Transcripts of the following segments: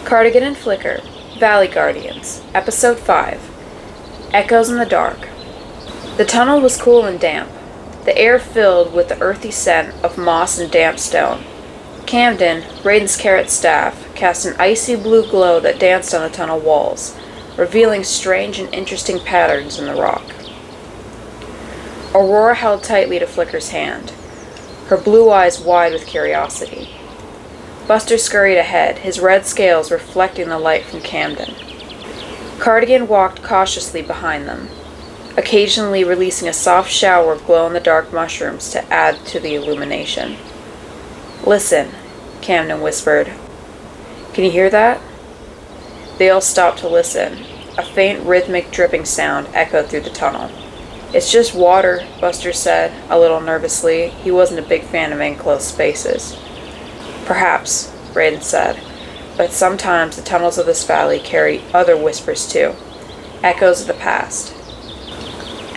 Cardigan and Flicker, Valley Guardians, Episode 5, Echoes in the Dark. The tunnel was cool and damp, the air filled with the earthy scent of moss and damp stone. Camden, Rayden's carrot staff, cast an icy blue glow that danced on the tunnel walls, revealing strange and interesting patterns in the rock. Aurora held tightly to Flicker's hand, her blue eyes wide with curiosity. Buster scurried ahead, his red scales reflecting the light from Camden. Cardigan walked cautiously behind them, occasionally releasing a soft shower of glow-in-the-dark mushrooms to add to the illumination. "Listen," Camden whispered. "Can you hear that?" They all stopped to listen. A faint rhythmic dripping sound echoed through the tunnel. "It's just water," Buster said, a little nervously. He wasn't a big fan of enclosed spaces. "Perhaps," Rayden said, "but sometimes the tunnels of this valley carry other whispers too, echoes of the past."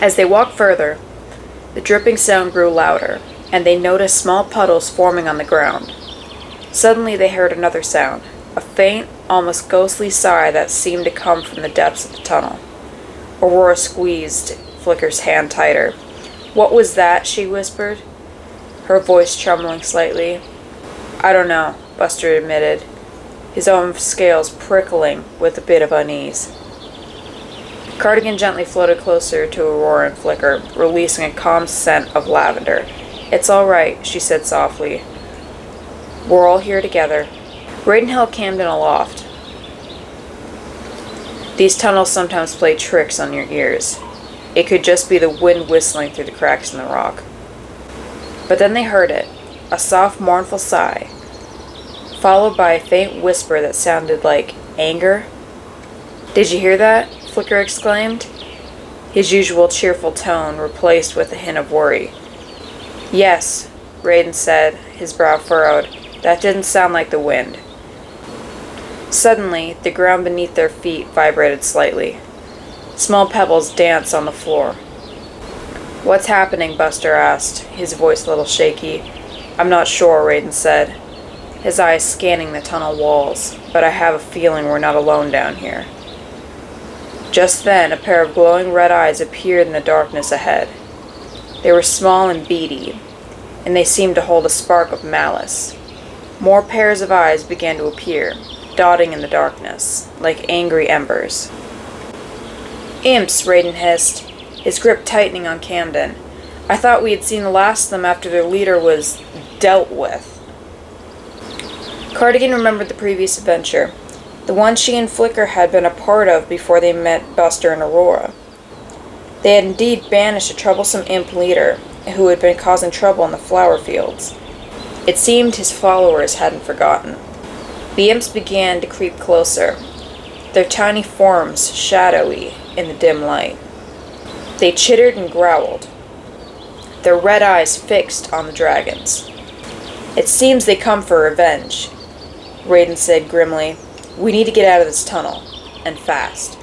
As they walked further, the dripping sound grew louder, and they noticed small puddles forming on the ground. Suddenly they heard another sound, a faint, almost ghostly sigh that seemed to come from the depths of the tunnel. Aurora squeezed Flicker's hand tighter. "What was that?" she whispered, her voice trembling slightly. "I don't know," Buster admitted, his own scales prickling with a bit of unease. Cardigan gently floated closer to Aurora and Flicker, releasing a calm scent of lavender. "It's all right," she said softly. "We're all here together." Rayden held Camden aloft. "These tunnels sometimes play tricks on your ears. It could just be the wind whistling through the cracks in the rock." But then they heard it, a soft, mournful sigh, followed by a faint whisper that sounded like anger. "Did you hear that?" Flicker exclaimed, his usual cheerful tone replaced with a hint of worry. "Yes," Rayden said, his brow furrowed. "That didn't sound like the wind." Suddenly, the ground beneath their feet vibrated slightly. Small pebbles danced on the floor. "What's happening?" Buster asked, his voice a little shaky. "I'm not sure," Rayden said, his eyes scanning the tunnel walls, "but I have a feeling we're not alone down here." Just then, a pair of glowing red eyes appeared in the darkness ahead. They were small and beady, and they seemed to hold a spark of malice. More pairs of eyes began to appear, dotting in the darkness, like angry embers. "Imps," Rayden hissed, his grip tightening on Camden. "I thought we had seen the last of them after their leader was dealt with." Cardigan remembered the previous adventure, the one she and Flicker had been a part of before they met Buster and Aurora. They had indeed banished a troublesome imp leader who had been causing trouble in the flower fields. It seemed his followers hadn't forgotten. The imps began to creep closer, their tiny forms shadowy in the dim light. They chittered and growled, their red eyes fixed on the dragons. "It seems they come for revenge," Rayden said grimly. "We need to get out of this tunnel, and fast."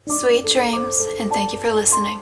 Sweet dreams, and thank you for listening.